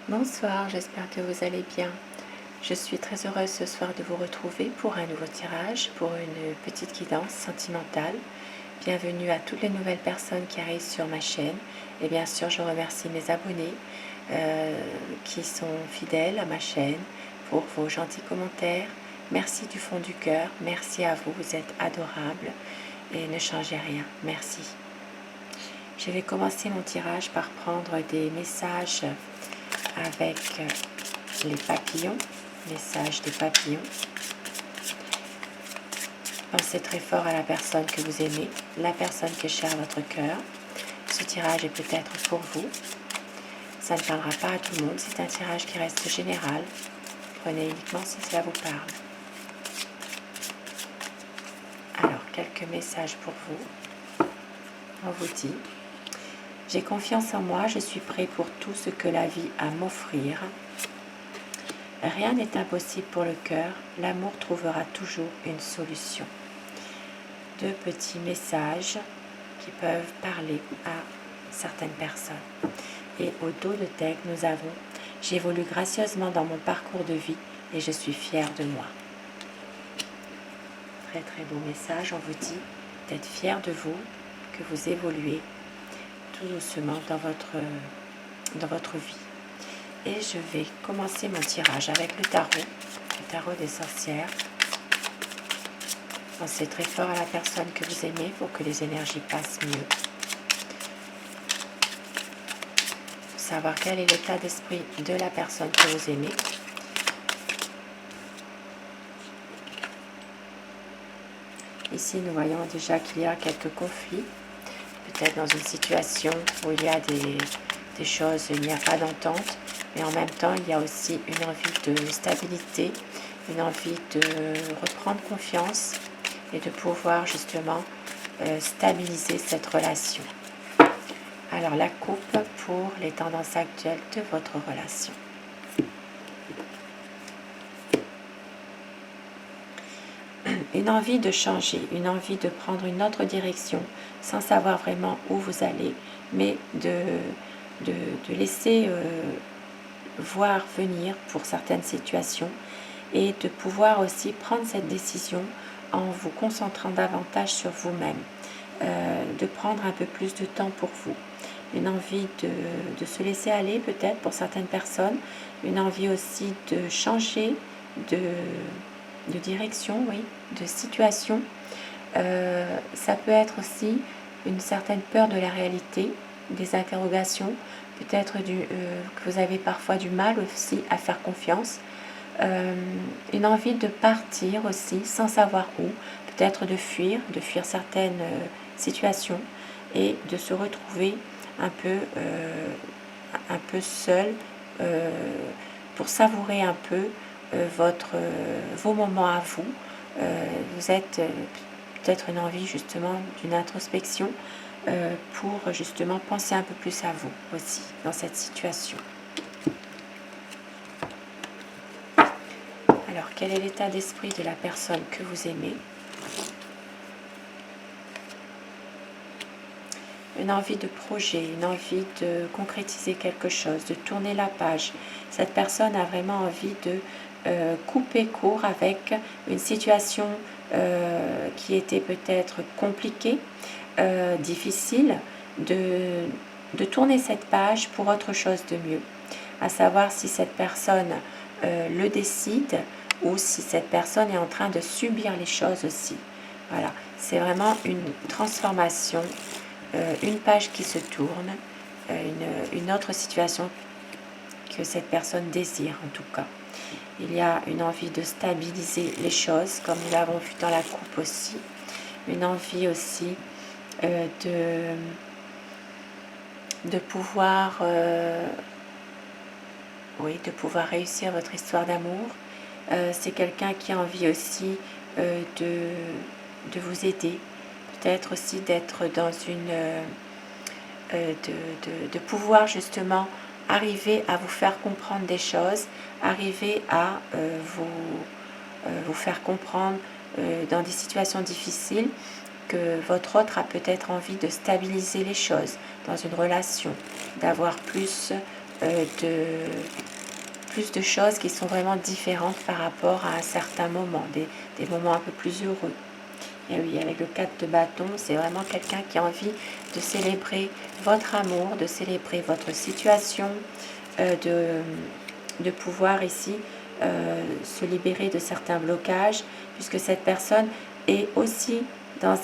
Bonsoir, j'espère que vous allez bien. Je suis très heureuse ce soir de vous retrouver pour un nouveau tirage, pour une petite guidance sentimentale. Bienvenue à toutes les nouvelles personnes qui arrivent sur ma chaîne. Et bien sûr, je remercie mes abonnés qui sont fidèles à ma chaîne pour vos gentils commentaires. Merci du fond du cœur, merci à vous, vous êtes adorables et ne changez rien. Merci. Je vais commencer mon tirage par prendre des messages avec les papillons, message des papillons. Pensez très fort à la personne que vous aimez, la personne qui est chère à votre cœur. Ce tirage est peut-être pour vous. Ça ne parlera pas à tout le monde, c'est un tirage qui reste général. Prenez uniquement si cela vous parle. Alors, quelques messages pour vous. On vous dit: j'ai confiance en moi, je suis prêt pour tout ce que la vie a à m'offrir. Rien n'est impossible pour le cœur, l'amour trouvera toujours une solution. Deux petits messages qui peuvent parler à certaines personnes. Et au dos de texte, nous avons: j'évolue gracieusement dans mon parcours de vie et je suis fière de moi. Très très beau message, on vous dit d'être fier de vous, que vous évoluez tout doucement dans votre vie. Et je vais commencer mon tirage avec le tarot des sorcières. Pensez très fort à la personne que vous aimez pour que les énergies passent mieux. Savoir quel est l'état d'esprit de la personne que vous aimez. Ici, nous voyons déjà qu'il y a quelques conflits. Peut-être dans une situation où il y a des choses, il n'y a pas d'entente. Mais en même temps, il y a aussi une envie de stabilité, une envie de reprendre confiance et de pouvoir justement stabiliser cette relation. Alors, la coupe pour les tendances actuelles de votre relation. Une envie de changer, une envie de prendre une autre direction sans savoir vraiment où vous allez, mais de laisser voir venir pour certaines situations et de pouvoir aussi prendre cette décision en vous concentrant davantage sur vous-même, de prendre un peu plus de temps pour vous, une envie de se laisser aller peut-être pour certaines personnes, une envie aussi de changer de direction, oui, de situation. Ça peut être aussi une certaine peur de la réalité, des interrogations, peut-être que vous avez parfois du mal aussi à faire confiance, une envie de partir aussi sans savoir où, peut-être de fuir certaines situations et de se retrouver un peu seul pour savourer un peu vos moments à vous. Vous êtes peut-être une envie justement d'une introspection pour justement penser un peu plus à vous aussi dans cette situation. Alors, quel est l'état d'esprit de la personne que vous aimez? Une envie de projet, une envie de concrétiser quelque chose, de tourner la page. Cette personne a vraiment envie de couper court avec une situation qui était peut-être compliquée, difficile, de tourner cette page pour autre chose de mieux. À savoir si cette personne le décide ou si cette personne est en train de subir les choses aussi. Voilà, c'est vraiment une transformation, une page qui se tourne, une autre situation que cette personne désire en tout cas. Il y a une envie de stabiliser les choses, comme nous l'avons vu dans la coupe aussi. Une envie aussi de pouvoir réussir votre histoire d'amour. C'est quelqu'un qui a envie aussi de vous aider, peut-être aussi d'être dans de pouvoir justement arriver à vous faire comprendre des choses, arriver à vous faire comprendre dans des situations difficiles que votre autre a peut-être envie de stabiliser les choses dans une relation, d'avoir plus plus de choses qui sont vraiment différentes par rapport à un certain moment, des moments un peu plus heureux. Et oui, avec le 4 de bâton, c'est vraiment quelqu'un qui a envie de célébrer votre amour, de célébrer votre situation, de pouvoir ici se libérer de certains blocages, puisque cette personne est aussi dans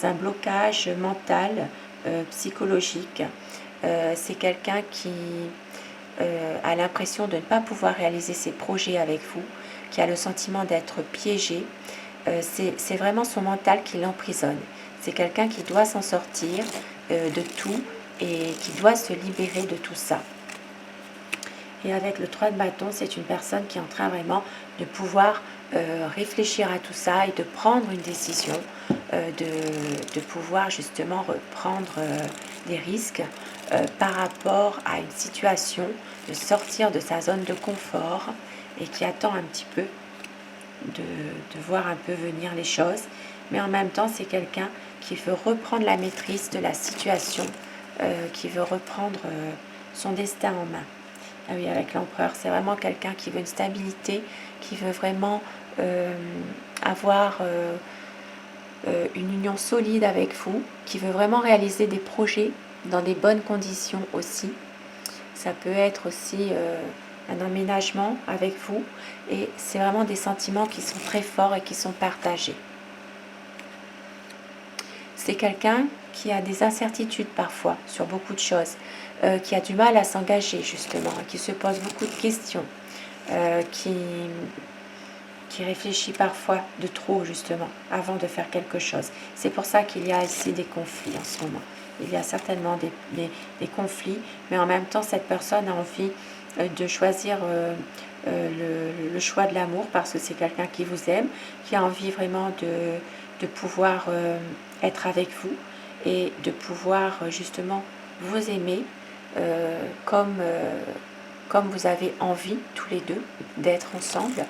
un blocage mental, psychologique. C'est quelqu'un qui a l'impression de ne pas pouvoir réaliser ses projets avec vous, qui a le sentiment d'être piégé. C'est vraiment son mental qui l'emprisonne. C'est quelqu'un qui doit s'en sortir de tout et qui doit se libérer de tout ça. Et avec le 3 de bâton, c'est une personne qui est en train vraiment de pouvoir réfléchir à tout ça et de prendre une décision, de pouvoir justement reprendre des risques par rapport à une situation, de sortir de sa zone de confort et qui attend un petit peu de voir un peu venir les choses. Mais en même temps, c'est quelqu'un qui veut reprendre la maîtrise de la situation, qui veut reprendre son destin en main. Ah oui, avec l'empereur, c'est vraiment quelqu'un qui veut une stabilité, qui veut vraiment avoir une union solide avec vous, qui veut vraiment réaliser des projets dans des bonnes conditions aussi. Ça peut être aussi un emménagement avec vous et c'est vraiment des sentiments qui sont très forts et qui sont partagés. C'est quelqu'un qui a des incertitudes parfois sur beaucoup de choses, qui a du mal à s'engager justement, qui se pose beaucoup de questions, qui réfléchit parfois de trop justement avant de faire quelque chose. C'est pour ça qu'il y a ici des conflits en ce moment. Il y a certainement des conflits, mais en même temps cette personne a envie de choisir le choix de l'amour parce que c'est quelqu'un qui vous aime, qui a envie vraiment de pouvoir être avec vous et de pouvoir justement vous aimer comme vous avez envie tous les deux d'être ensemble.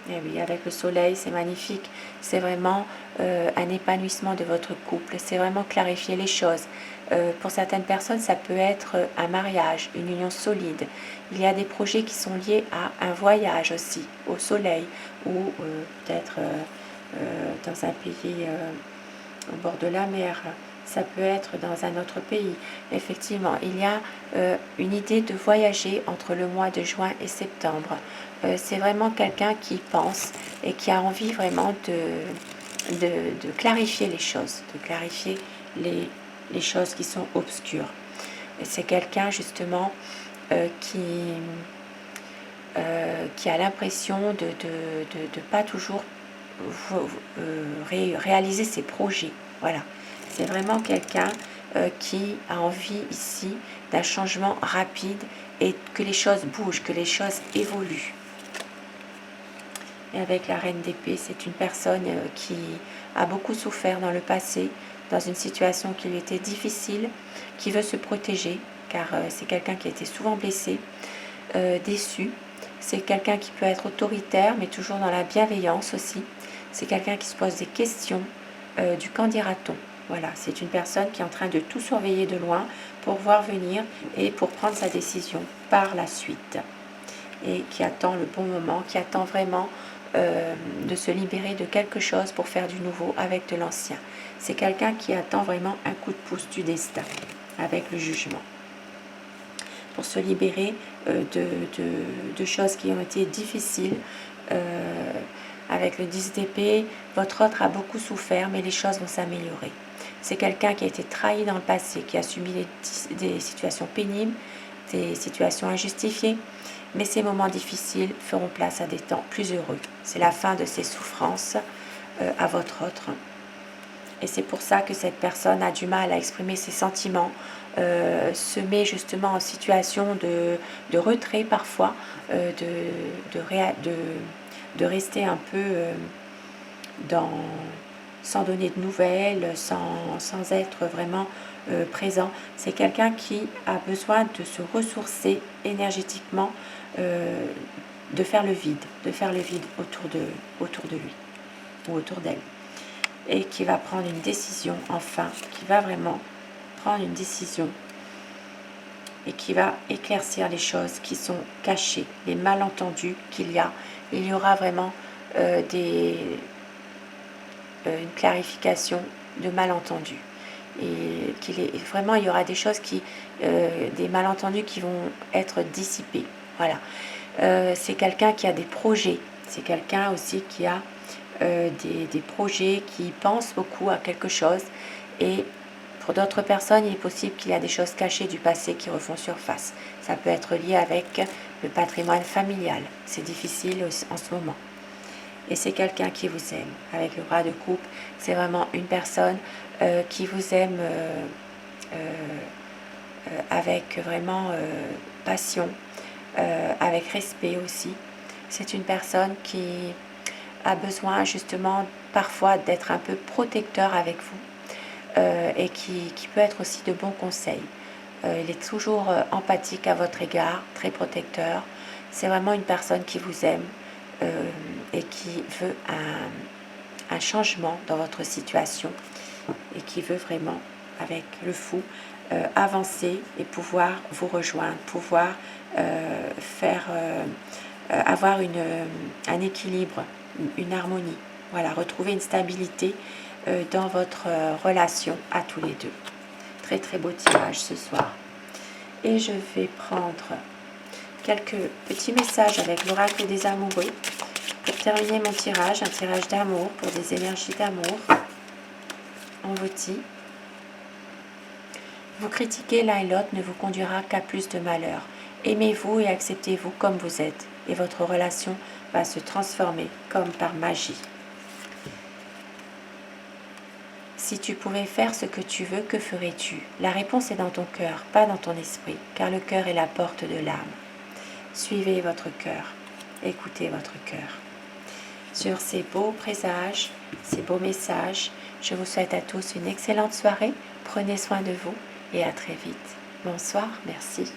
Et oui, avec le soleil, c'est magnifique. C'est vraiment un épanouissement de votre couple. C'est vraiment clarifier les choses. Pour certaines personnes, ça peut être un mariage, une union solide. Il y a des projets qui sont liés à un voyage aussi, au soleil, ou peut-être dans un pays au bord de la mer. Ça peut être dans un autre pays. Effectivement, il y a une idée de voyager entre le mois de juin et septembre. C'est vraiment quelqu'un qui pense et qui a envie vraiment de clarifier les choses, de clarifier les choses qui sont obscures. Et c'est quelqu'un justement qui a l'impression de pas toujours réaliser ses projets. Voilà. C'est vraiment quelqu'un qui a envie ici d'un changement rapide et que les choses bougent, que les choses évoluent. Et avec la reine d'épée, c'est une personne qui a beaucoup souffert dans le passé, dans une situation qui lui était difficile, qui veut se protéger, car c'est quelqu'un qui a été souvent blessé, déçu. C'est quelqu'un qui peut être autoritaire, mais toujours dans la bienveillance aussi. C'est quelqu'un qui se pose des questions du qu'en dira-t-on. Voilà, c'est une personne qui est en train de tout surveiller de loin pour voir venir et pour prendre sa décision par la suite. Et qui attend le bon moment, qui attend vraiment de se libérer de quelque chose pour faire du nouveau avec de l'ancien. C'est quelqu'un qui attend vraiment un coup de pouce du destin avec le jugement. Pour se libérer de choses qui ont été difficiles. Avec le 10 d'épée, votre autre a beaucoup souffert, mais les choses vont s'améliorer. C'est quelqu'un qui a été trahi dans le passé, qui a subi des situations pénibles, des situations injustifiées, mais ces moments difficiles feront place à des temps plus heureux. C'est la fin de ces souffrances à votre autre. Et c'est pour ça que cette personne a du mal à exprimer ses sentiments, se met justement en situation de retrait parfois, de rester un peu sans donner de nouvelles, sans être vraiment présent. C'est quelqu'un qui a besoin de se ressourcer énergétiquement, de faire le vide autour de lui ou autour d'elle. Et qui va prendre une décision, enfin, qui va vraiment prendre une décision et qui va éclaircir les choses qui sont cachées, les malentendus qu'il y a. Il y aura vraiment une clarification de malentendus. Et vraiment, il y aura des choses des malentendus qui vont être dissipés. Voilà. C'est quelqu'un qui a des projets. C'est quelqu'un aussi qui a des projets, qui pense beaucoup à quelque chose. Et pour d'autres personnes, il est possible qu'il y a des choses cachées du passé qui refont surface. Ça peut être lié avec le patrimoine familial. C'est difficile en ce moment. Et c'est quelqu'un qui vous aime. Avec le roi de coupe, c'est vraiment une personne qui vous aime avec vraiment passion, avec respect aussi. C'est une personne qui a besoin justement parfois d'être un peu protecteur avec vous et qui peut être aussi de bons conseils. Il est toujours empathique à votre égard, très protecteur. C'est vraiment une personne qui vous aime et qui veut un changement dans votre situation et qui veut vraiment, avec le fou, avancer et pouvoir vous rejoindre, pouvoir avoir un équilibre, une harmonie. Voilà, retrouver une stabilité dans votre relation à tous les deux. Très très beau tirage ce soir. Et je vais prendre quelques petits messages avec l'oracle des amoureux pour terminer mon tirage, un tirage d'amour pour des énergies d'amour. On vous dit: vous critiquer l'un et l'autre ne vous conduira qu'à plus de malheur. Aimez-vous et acceptez-vous comme vous êtes, et votre relation va se transformer comme par magie. Si tu pouvais faire ce que tu veux, que ferais-tu? La réponse est dans ton cœur, pas dans ton esprit, car le cœur est la porte de l'âme. Suivez votre cœur, écoutez votre cœur. Sur ces beaux présages, ces beaux messages, je vous souhaite à tous une excellente soirée. Prenez soin de vous et à très vite. Bonsoir, merci.